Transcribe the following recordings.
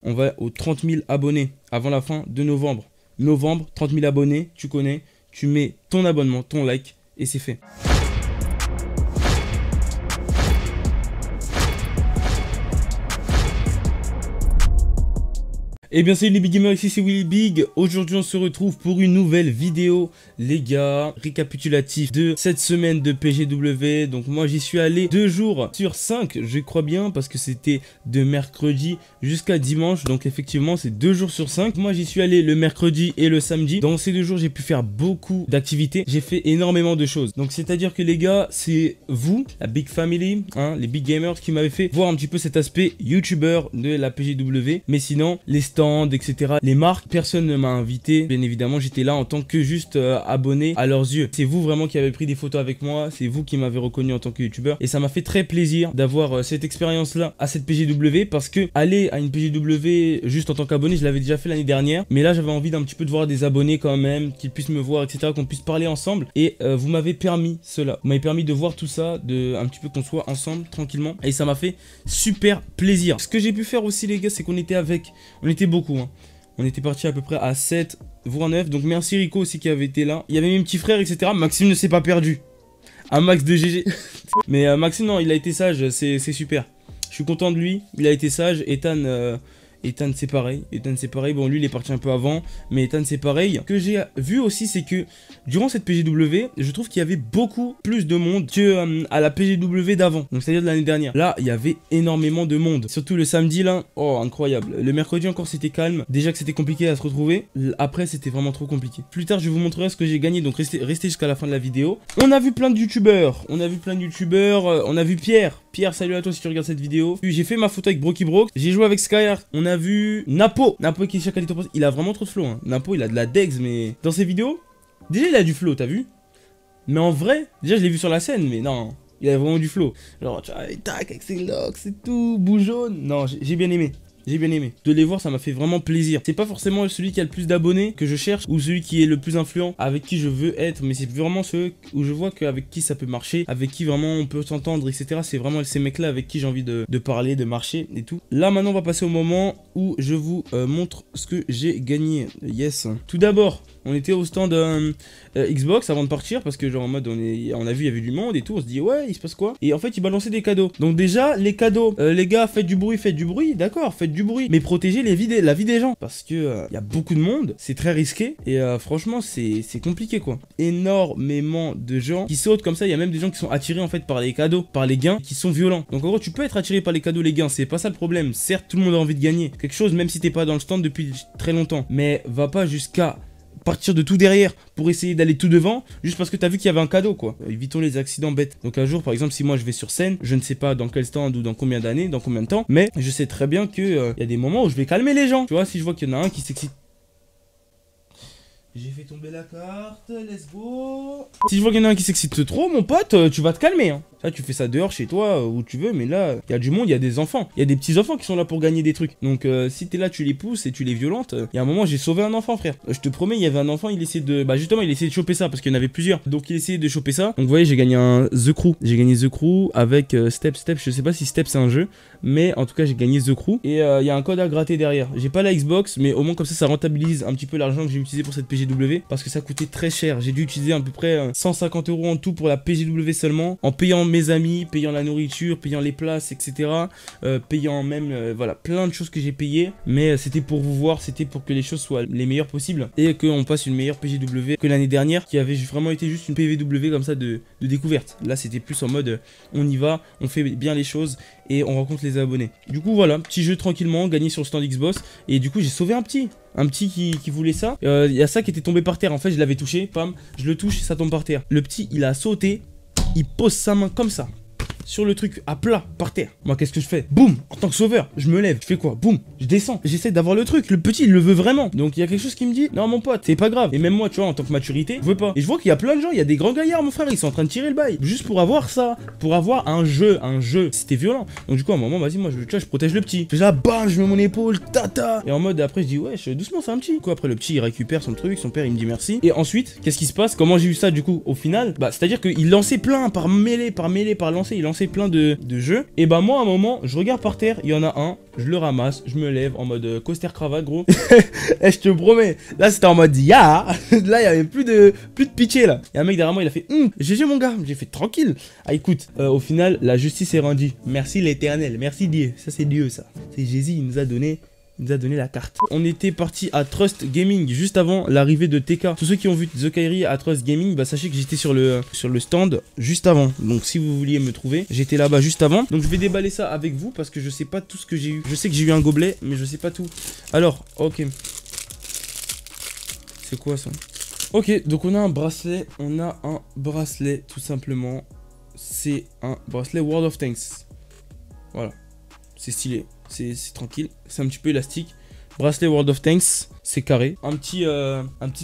on va aux 30 000 abonnés avant la fin de novembre. Novembre, 30 000 abonnés, tu connais, tu mets ton abonnement, ton like et c'est fait. Eh bien salut les Big Gamers, ici c'est Willy Big. Aujourd'hui on se retrouve pour une nouvelle vidéo les gars, récapitulatif de cette semaine de PGW. Donc moi j'y suis allé 2 jours sur 5 je crois bien, parce que c'était de mercredi jusqu'à dimanche. Donc effectivement c'est 2 jours sur 5. Moi j'y suis allé le mercredi et le samedi. Dans ces 2 jours j'ai pu faire beaucoup d'activités, j'ai fait énormément de choses. Donc c'est à dire que les gars, c'est vous, la Big Family, hein, les Big Gamers, qui m'avez fait voir un petit peu cet aspect YouTuber de la PGW. Mais sinon les stands, etc. les marques, personne ne m'a invité. Bien évidemment, j'étais là en tant que juste abonné à leurs yeux. C'est vous vraiment qui avez pris des photos avec moi. C'est vous qui m'avez reconnu en tant que youtubeur. Et ça m'a fait très plaisir d'avoir cette expérience-là à cette PGW. Parce que aller à une PGW juste en tant qu'abonné, je l'avais déjà fait l'année dernière. Mais là, j'avais envie d'un petit peu de voir des abonnés quand même, qu'ils puissent me voir, etc. Qu'on puisse parler ensemble. Et vous m'avez permis cela. Vous m'avez permis de voir tout ça, de un petit peu qu'on soit ensemble tranquillement. Et ça m'a fait super plaisir. Ce que j'ai pu faire aussi, les gars, c'est qu'on était beaucoup, hein. On était parti à peu près à 7 voire 9. Donc merci Rico aussi qui avait été là. Il y avait mes petits frères, etc. Maxime ne s'est pas perdu. Un max de GG. Mais Maxime, non, il a été sage, c'est super. Je suis content de lui, il a été sage. Ethan c'est pareil, bon lui il est parti un peu avant, mais Ethan c'est pareil. Ce que j'ai vu aussi, c'est que durant cette PGW, je trouve qu'il y avait beaucoup plus de monde que à la PGW d'avant, donc c'est à dire de l'année dernière. Là il y avait énormément de monde, surtout le samedi là, oh incroyable. Le mercredi encore c'était calme, déjà que c'était compliqué à se retrouver, après c'était vraiment trop compliqué. Plus tard je vous montrerai ce que j'ai gagné, donc restez jusqu'à la fin de la vidéo. On a vu plein de youtubeurs, on a vu Pierre, salut à toi si tu regardes cette vidéo. J'ai fait ma photo avec Brocky Brox, j'ai joué avec Skyheart, on a vu Napo qui est chaque qualité. Il a vraiment trop de flow, hein. Napo il a de la dex, mais dans ses vidéos, déjà il a du flow, t'as vu? Mais en vrai, déjà je l'ai vu sur la scène, mais non, il a vraiment du flow. Genre, tu vois, tac, avec ses locks, c'est tout, bougeonne. Non, j'ai bien aimé. J'ai bien aimé. De les voir, ça m'a fait vraiment plaisir. C'est pas forcément celui qui a le plus d'abonnés que je cherche, ou celui qui est le plus influent, avec qui je veux être, mais c'est vraiment ceux où je vois qu'avec qui ça peut marcher, avec qui vraiment on peut s'entendre, etc. C'est vraiment ces mecs-là avec qui j'ai envie de parler, de marcher et tout. Là, maintenant, on va passer au moment où je vous montre ce que j'ai gagné. Yes. Tout d'abord, on était au stand Xbox avant de partir, parce que genre en mode on a vu il y avait du monde et tout, on se dit ouais il se passe quoi, et en fait ils balançaient des cadeaux. Donc déjà les cadeaux, les gars, faites du bruit, d'accord, faites du bruit, mais protégez la vie des gens, parce que y a beaucoup de monde, c'est très risqué, et franchement c'est compliqué quoi. Énormément de gens qui sautent comme ça, il y a même des gens qui sont attirés en fait par les cadeaux, par les gains, qui sont violents. Donc en gros tu peux être attiré par les cadeaux, les gains, c'est pas ça le problème. Certes tout le monde a envie de gagner quelque chose, même si t'es pas dans le stand depuis très longtemps, mais va pas jusqu'à partir de tout derrière pour essayer d'aller tout devant juste parce que t'as vu qu'il y avait un cadeau quoi. Évitons les accidents bêtes. Donc un jour par exemple, si moi je vais sur scène, je ne sais pas dans quel stand ou dans combien d'années, dans combien de temps, mais je sais très bien que y a des moments où je vais calmer les gens. Tu vois, si je vois qu'il y en a un qui s'excite. J'ai fait tomber la carte, let's go. Si je vois qu'il y en a un qui s'excite trop, mon pote, tu vas te calmer, hein. Ça, tu fais ça dehors, chez toi, où tu veux, mais là, il y a du monde, il y a des enfants. Il y a des petits enfants qui sont là pour gagner des trucs. Donc, si t'es là, tu les pousses et tu les violentes. Il y a un moment, j'ai sauvé un enfant, frère. Je te promets, il y avait un enfant, il essayait de... Bah, justement, il essayait de choper ça, parce qu'il y en avait plusieurs. Donc, il essayait de choper ça. Donc, vous voyez, j'ai gagné un The Crew. J'ai gagné The Crew avec Step. Je sais pas si Step, c'est un jeu. Mais, en tout cas, j'ai gagné The Crew. Et il y a un code à gratter derrière. J'ai pas la Xbox, mais au moins, comme ça rentabilise un petit peu l'argent que j'ai utilisé pour cette PGW. Parce que ça coûtait très cher. J'ai dû utiliser à peu près 150 € en tout pour la PGW seulement. En payant mes amis, payant la nourriture, payant les places, etc. Payant même, voilà, plein de choses que j'ai payées. Mais c'était pour vous voir, c'était pour que les choses soient les meilleures possibles. Et qu'on passe une meilleure PGW que l'année dernière, qui avait vraiment été juste une PVW comme ça de découverte. Là, c'était plus en mode, on y va, on fait bien les choses et on rencontre les abonnés. Du coup, voilà, petit jeu tranquillement, gagné sur le stand Xbox. Et du coup, j'ai sauvé un petit qui voulait ça. Il y a ça qui était tombé par terre. En fait, je l'avais touché, pam, je le touche, ça tombe par terre. Le petit, il a sauté, il pose sa main comme ça sur le truc à plat par terre. Moi qu'est-ce que je fais? Boum, en tant que sauveur, je me lève, je fais quoi? Boum, je descends, j'essaie d'avoir le truc. Le petit il le veut vraiment, donc il y a quelque chose qui me dit non mon pote, c'est pas grave. Et même moi tu vois en tant que maturité, je veux pas. Et je vois qu'il y a plein de gens, il y a des grands gaillards mon frère, ils sont en train de tirer le bail juste pour avoir ça, pour avoir un jeu. C'était violent. Donc du coup à un moment vas-y, moi je protège le petit. Je fais là, bam, je mets mon épaule, tata. Et en mode après je dis wesh, doucement c'est un petit. Du coup après le petit il récupère son truc, son père il me dit merci. Et ensuite qu'est-ce qui se passe? Comment j'ai eu ça du coup au final? Bah c'est à dire qu'il lançait plein par mêlée, par lancer, il lancé plein de jeux. Et bah moi à un moment, je regarde par terre, il y en a un, je le ramasse, je me lève en mode coaster cravate gros. Et je te promets, là c'était en mode ya. Là il y avait plus de pitié là. Et un mec derrière moi il a fait GG mon gars. J'ai fait tranquille. Ah écoute, au final la justice est rendue. Merci l'éternel, merci Dieu. Ça c'est Dieu ça. C'est Jésus, il nous a donné la carte. On était parti à Trust Gaming juste avant l'arrivée de TK. Tous ceux qui ont vu The Kairi à Trust Gaming, bah sachez que j'étais sur le stand juste avant. Donc si vous vouliez me trouver, j'étais là-bas juste avant. Donc je vais déballer ça avec vous parce que je sais pas tout ce que j'ai eu. Je sais que j'ai eu un gobelet, mais je sais pas tout. Alors, ok. C'est quoi ça? Ok, donc on a un bracelet. On a un bracelet tout simplement. C'est un bracelet World of Tanks. Voilà. C'est stylé. C'est tranquille, c'est un petit peu élastique. Bracelet World of Tanks, c'est carré. Un petit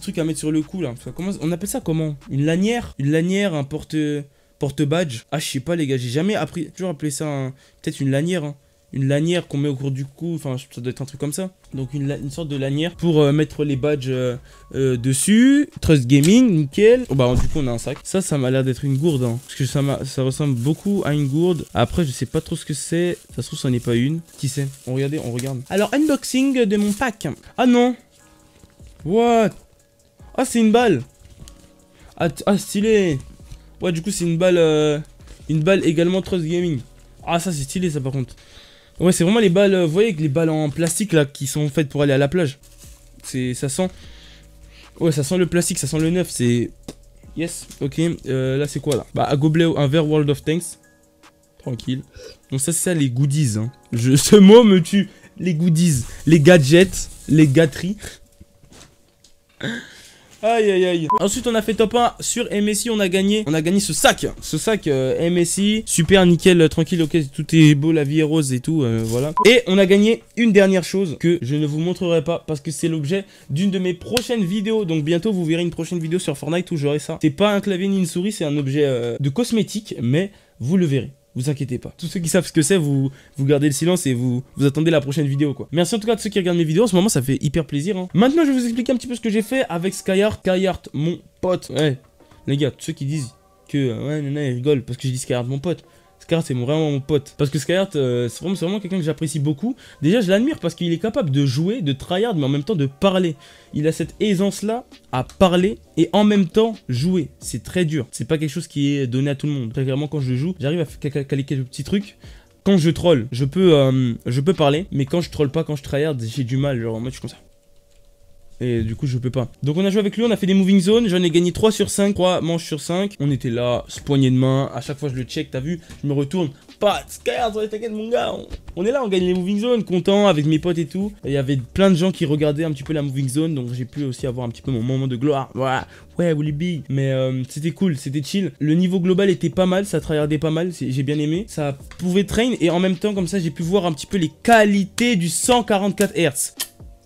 truc à mettre sur le cou là. On appelle ça comment? Une lanière? Une lanière, un porte-badge. Ah, je sais pas les gars, j'ai jamais appris. Toujours appelé ça peut-être une lanière. Hein. Une lanière qu'on met au cours du cou, enfin ça doit être un truc comme ça. Donc une sorte de lanière pour mettre les badges dessus. Trust Gaming, nickel. Oh, bah du coup on a un sac. Ça m'a l'air d'être une gourde. Hein, parce que ça ressemble beaucoup à une gourde. Après je sais pas trop ce que c'est. Ça se trouve ça n'est pas une. Qui sait? On regarde. Alors unboxing de mon pack. Ah non. What? Ah c'est une balle. Ah stylé. Ouais du coup c'est une balle également Trust Gaming. Ah ça c'est stylé ça par contre. Ouais, c'est vraiment les balles, vous voyez, les balles en plastique là qui sont faites pour aller à la plage. Ça sent. Ouais, ça sent le plastique, ça sent le neuf. C'est. Yes, ok. Là, c'est quoi là? Bah, un gobelet, un verre World of Tanks. Tranquille. Donc, ça, c'est ça les goodies. Hein. Ce mot me tue. Les goodies, les gadgets, les gâteries. Aïe aïe aïe. Ensuite on a fait top 1 sur MSI, on a gagné ce sac MSI, super nickel, tranquille, ok, tout est beau, la vie est rose et tout, voilà. Et on a gagné une dernière chose que je ne vous montrerai pas parce que c'est l'objet d'une de mes prochaines vidéos. Donc bientôt vous verrez une prochaine vidéo sur Fortnite où j'aurai ça. C'est pas un clavier ni une souris, c'est un objet de cosmétique, mais vous le verrez. Vous inquiétez pas. Tous ceux qui savent ce que c'est, vous gardez le silence et vous attendez la prochaine vidéo quoi. Merci en tout cas de ceux qui regardent mes vidéos. En ce moment ça fait hyper plaisir. Hein. Maintenant je vais vous expliquer un petit peu ce que j'ai fait avec Skyheart. Skyheart mon pote. Ouais. Les gars, tous ceux qui disent que ouais nana ils rigolent parce que j'ai dit Skyheart mon pote. Skyheart c'est vraiment mon pote. Parce que Skyheart c'est vraiment quelqu'un que j'apprécie beaucoup. Déjà je l'admire parce qu'il est capable de jouer, de tryhard mais en même temps de parler. Il a cette aisance là à parler et en même temps jouer. C'est très dur. C'est pas quelque chose qui est donné à tout le monde. Très clairement quand je joue, j'arrive à caler quelques petits trucs. Quand je troll, je peux parler. Mais quand je troll pas, quand je tryhard, j'ai du mal. Genre en mode je suis comme ça. Et du coup je peux pas. Donc on a joué avec lui, on a fait des moving zones. J'en ai gagné 3 sur 5, 3 manches sur 5. On était là, ce poignet de main. À chaque fois je le check, t'as vu? Je me retourne. Pas Skyheart, t'inquiète mon gars. On est là, on gagne les moving zones, content avec mes potes et tout. Il y avait plein de gens qui regardaient un petit peu la moving zone. Donc j'ai pu aussi avoir un petit peu mon moment de gloire. Voilà. Ouais, Willy Big. Mais c'était cool, c'était chill. Le niveau global était pas mal, ça tryhardait pas mal. J'ai bien aimé. Ça pouvait train et en même temps comme ça j'ai pu voir un petit peu les qualités du 144 Hz.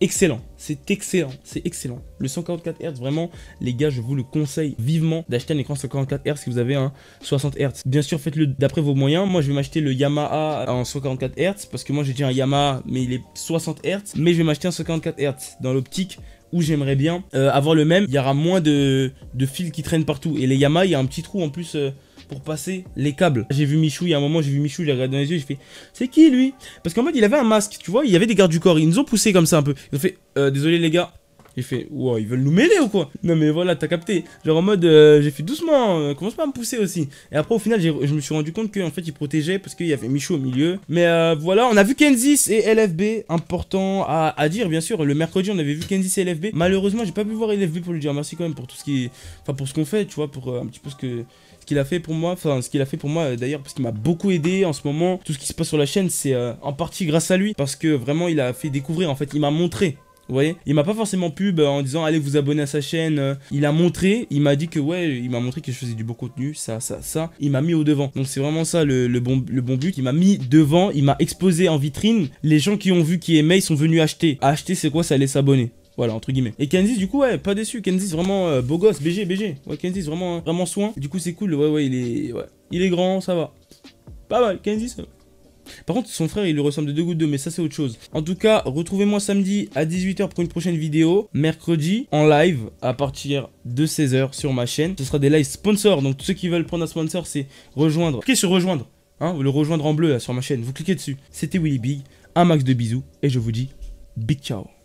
Excellent, c'est excellent, c'est excellent. Le 144 Hz, vraiment, les gars, je vous le conseille vivement d'acheter un écran 144 Hz si vous avez un 60 Hz. Bien sûr, faites-le d'après vos moyens. Moi, je vais m'acheter le Yamaha en 144 Hz parce que moi, j'ai déjà un Yamaha, mais il est 60 Hz. Mais je vais m'acheter un 144 Hz dans l'optique où j'aimerais bien avoir le même. Il y aura moins de fils qui traînent partout. Et les Yamaha, il y a un petit trou en plus pour passer les câbles. J'ai vu Michou, il y a un moment, j'ai vu Michou, j'ai regardé dans les yeux, j'ai fait c'est qui lui? Parce qu'en mode il avait un masque, tu vois, il y avait des gardes du corps, ils nous ont poussé comme ça un peu. Ils ont fait désolé les gars. J'ai fait wow, ils veulent nous mêler ou quoi? Non mais voilà, t'as capté. Genre en mode j'ai fait doucement, commence pas à me pousser aussi. Et après au final, je me suis rendu compte qu'en fait il protégeait parce qu'il y avait Michou au milieu. Mais voilà, on a vu Kensis et LFB, important à dire bien sûr. Le mercredi, on avait vu Kensis et LFB. Malheureusement, j'ai pas pu voir LFB pour lui dire merci quand même pour tout ce qui, enfin pour ce qu'on fait, tu vois, pour un petit peu ce qu'il a fait pour moi, enfin ce qu'il a fait pour moi d'ailleurs parce qu'il m'a beaucoup aidé en ce moment. Tout ce qui se passe sur la chaîne c'est en partie grâce à lui parce que vraiment il a fait découvrir, en fait il m'a montré. Vous voyez, il m'a pas forcément pub en disant allez vous abonner à sa chaîne. Il a montré, il m'a dit que ouais, il m'a montré que je faisais du beau contenu, ça. Il m'a mis au devant. Donc c'est vraiment ça le bon but. Il m'a mis devant, il m'a exposé en vitrine. Les gens qui ont vu, qui aimaient, ils sont venus acheter. Acheter c'est quoi? Ça allait s'abonner. Voilà, entre guillemets. Et Kensis, du coup, ouais, pas déçu. Kensis, vraiment beau gosse, BG. Ouais, Kensis, vraiment soin. Du coup, c'est cool. Ouais, il est grand, ça va. Pas mal, Kensis. Par contre, son frère, il lui ressemble de 2 gouttes d'eau, mais ça, c'est autre chose. En tout cas, retrouvez-moi samedi à 18 h pour une prochaine vidéo. Mercredi, en live, à partir de 16 h sur ma chaîne. Ce sera des lives sponsors. Donc, tous ceux qui veulent prendre un sponsor, c'est rejoindre. Cliquez sur rejoindre. hein, le rejoindre en bleu là, sur ma chaîne. Vous cliquez dessus. C'était Willy Big, un max de bisous et je vous dis big ciao.